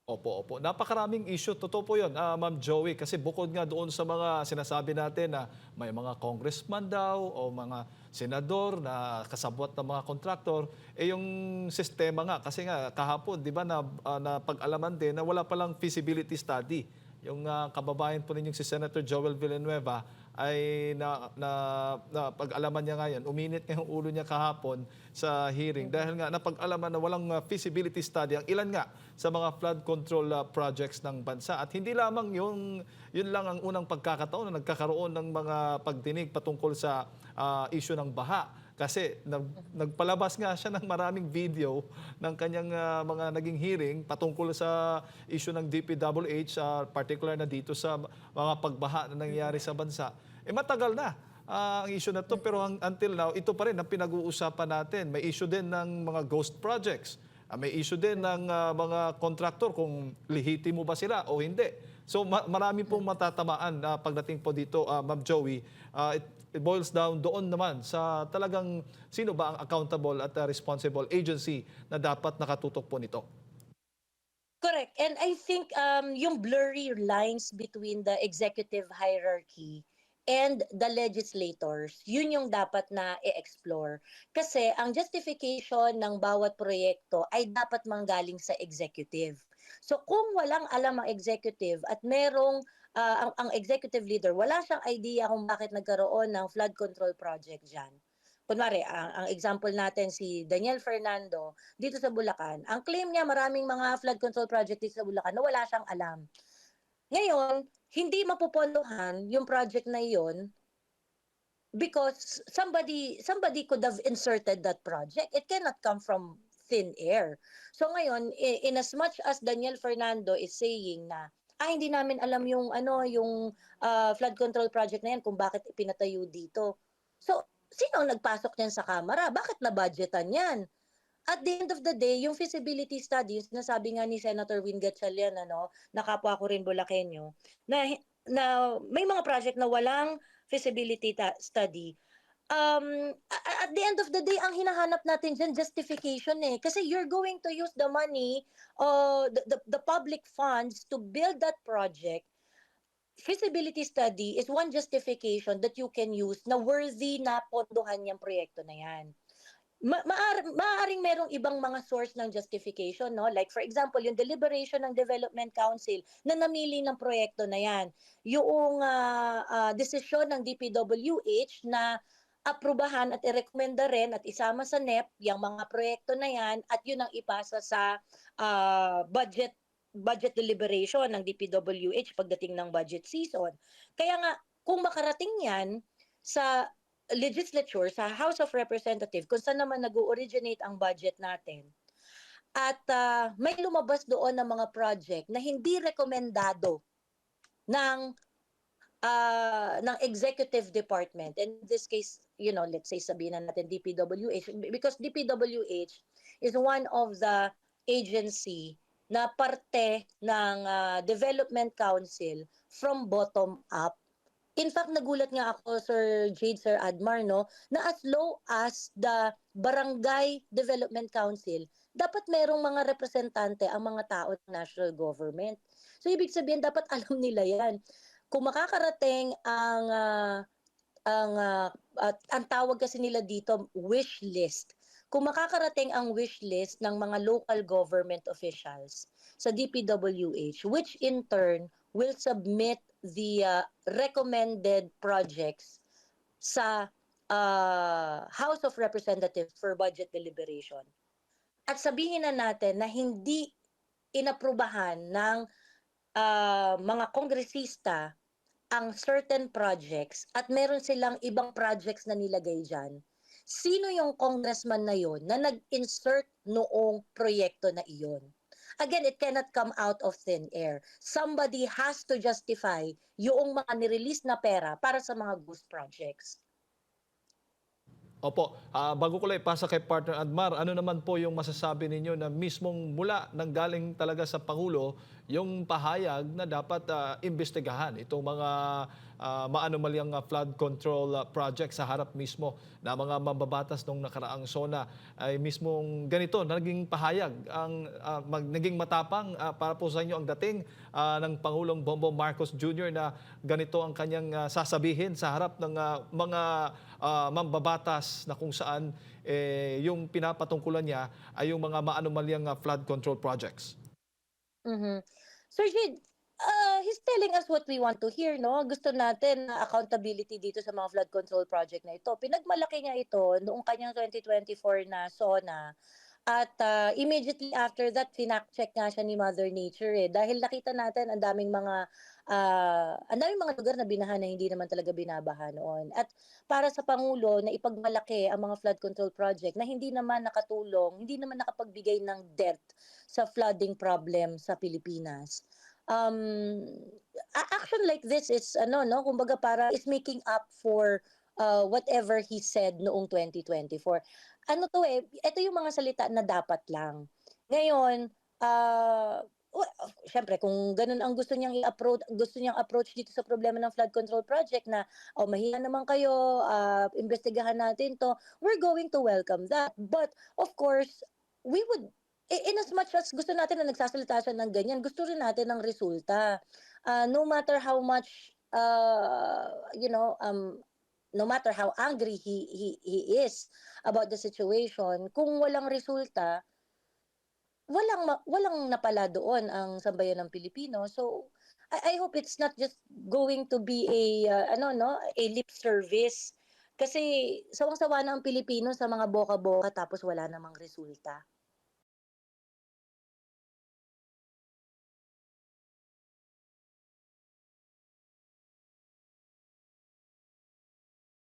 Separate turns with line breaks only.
Opo, opo. Napakaraming issue. Totoo po yun, Ma'am Joey. Kasi bukod nga doon sa mga sinasabi natin na may mga congressman daw o mga senador na kasabwat ng mga kontraktor, eh yung sistema nga, kasi nga kahapon, di ba, na pag-alaman din na wala palang feasibility study. Yung kababayan po ninyong si Senator Joel Villanueva ay na pag-alaman niya ngayon, uminit nga yung ulo niya kahapon sa hearing dahil nga napag-alaman na walang feasibility study ang ilan nga sa mga flood control projects ng bansa. At hindi lamang yun lang ang unang pagkakataon na nagkakaroon ng mga pagdinig patungkol sa issue ng baha. Kasi nagpalabas nga siya ng maraming video ng kanyang mga naging hearing patungkol sa issue ng DPWH, particular na dito sa mga pagbaha na nangyayari sa bansa. Eh matagal na ang issue na to, pero until now, ito pa rin ang pinag-uusapan natin. May issue din ng mga ghost projects. May issue din ng mga kontraktor kung lihitimo ba sila o hindi. So marami pong matatamaan pagdating po dito, Ma'am Joey. It boils down doon naman sa talagang sino ba ang accountable at responsible agency na dapat nakatutok po nito.
Correct. And I think yung blurry lines between the executive hierarchy and the legislators, yun yung dapat na i-explore. Kasi ang justification ng bawat proyekto ay dapat manggaling sa executive. So kung walang alam ang executive at merong ang executive leader, wala siyang idea kung bakit nagkaroon ng flood control project dyan. Kunwari, ang example natin si Daniel Fernando dito sa Bulacan. Ang claim niya maraming mga flood control project dito sa Bulacan na wala siyang alam. Ngayon, hindi mapupondohan yung project na iyon because somebody could have inserted that project. It cannot come from thin air. So ngayon, in as much as Daniel Fernando is saying na hindi namin alam yung flood control project na yan kung bakit ipinatayo dito. So, sino ang nagpasok niyan sa kamera? Bakit na-budgetan yan? At the end of the day, yung feasibility studies, nasabi nga ni Senator Win Gatchalian, na kapwa ko rin Bulakenyo, na may mga project na walang feasibility study. At the end of the day, ang hinahanap natin dyan, justification eh. Kasi you're going to use the money, the public funds to build that project. Feasibility study is one justification that you can use na worthy na pondohan yung proyekto na yan. Maaaring merong ibang mga source ng justification, no? Like for example, yung deliberation ng Development Council na namili ng proyekto na yan. Yung desisyon ng DPWH na aprubahan at irekomenda rin at isama sa NEP yung mga proyekto na yan at yun ang ipasa sa budget deliberation ng DPWH pagdating ng budget season. Kaya nga, kung makarating yan sa legislature, sa House of Representatives, kung saan naman nag-originate ang budget natin, at may lumabas doon ng mga project na hindi rekomendado ng executive department. In this case, let's say sabihin na natin DPWH, because DPWH is one of the agency na parte ng Development Council from bottom up. In fact, nagulat nga ako, Sir Jade, Sir Admar, no, na as low as the Barangay Development Council, dapat merong mga representante ang mga tao ng national government. So, ibig sabihin, dapat alam nila yan. Kung makakarating ang tawag kasi nila dito, wish list. Kung makakarating ang wish list ng mga local government officials sa DPWH, which in turn will submit the recommended projects sa House of Representatives for budget deliberation. At sabihin na natin na hindi inaprubahan ng mga kongresista ang certain projects at meron silang ibang projects na nilagay dyan, sino yung congressman na yon na nag-insert noong proyekto na iyon? Again, it cannot come out of thin air. Somebody has to justify yung mga nirelease na pera para sa mga ghost projects.
Opo, bago ko lang ipasa kay Partner Admar, ano naman po yung masasabi ninyo na mismong mula nanggaling talaga sa Pangulo yung pahayag na dapat imbestigahan itong mga maanumalyang flood control project sa harap mismo na mga mambabatas nung nakaraang SONA ay mismong ganito, naging pahayag, naging matapang para po sa inyo ang dating ng Pangulong Bongbong Marcos Jr. na ganito ang kanyang sasabihin sa harap ng mga mambabatas na kung saan yung pinapatungkulan niya ay yung mga maanumalyang flood control projects.
Mhm. Sir Jade, he's telling us what we want to hear, no? Gusto natin na accountability dito sa mga flood control project na ito. Pinagmalaki niya ito noong kanyang 2024 na SONA. At immediately after that, finak-check nga siya ni Mother Nature eh. Dahil nakita natin ang daming mga lugar na binaha na hindi naman talaga binabaha noon. At para sa Pangulo na ipagmalaki ang mga flood control project na hindi naman nakatulong, hindi naman nakapagbigay ng depth sa flooding problem sa Pilipinas. Action like this is ano no, kumbaga para is making up for whatever he said noong 2024. Ano 'to eh, ito yung mga salita na dapat lang. Ngayon, siyempre kung gano'n ang gusto niyang approach dito sa problema ng flood control project na, "Oh, mahiya naman kayo, imbestigahan natin 'to," we're going to welcome that. But of course, we would in as much as gusto natin na nagsasalita siya ng ganyan, gusto rin natin ng resulta. No matter how much, no matter how angry he is about the situation, kung walang resulta, walang napala doon ang sambayan ng Pilipino. So I hope it's not just going to be a lip service. Kasi sawang-sawa na ang Pilipino sa mga boka-boka tapos wala namang resulta.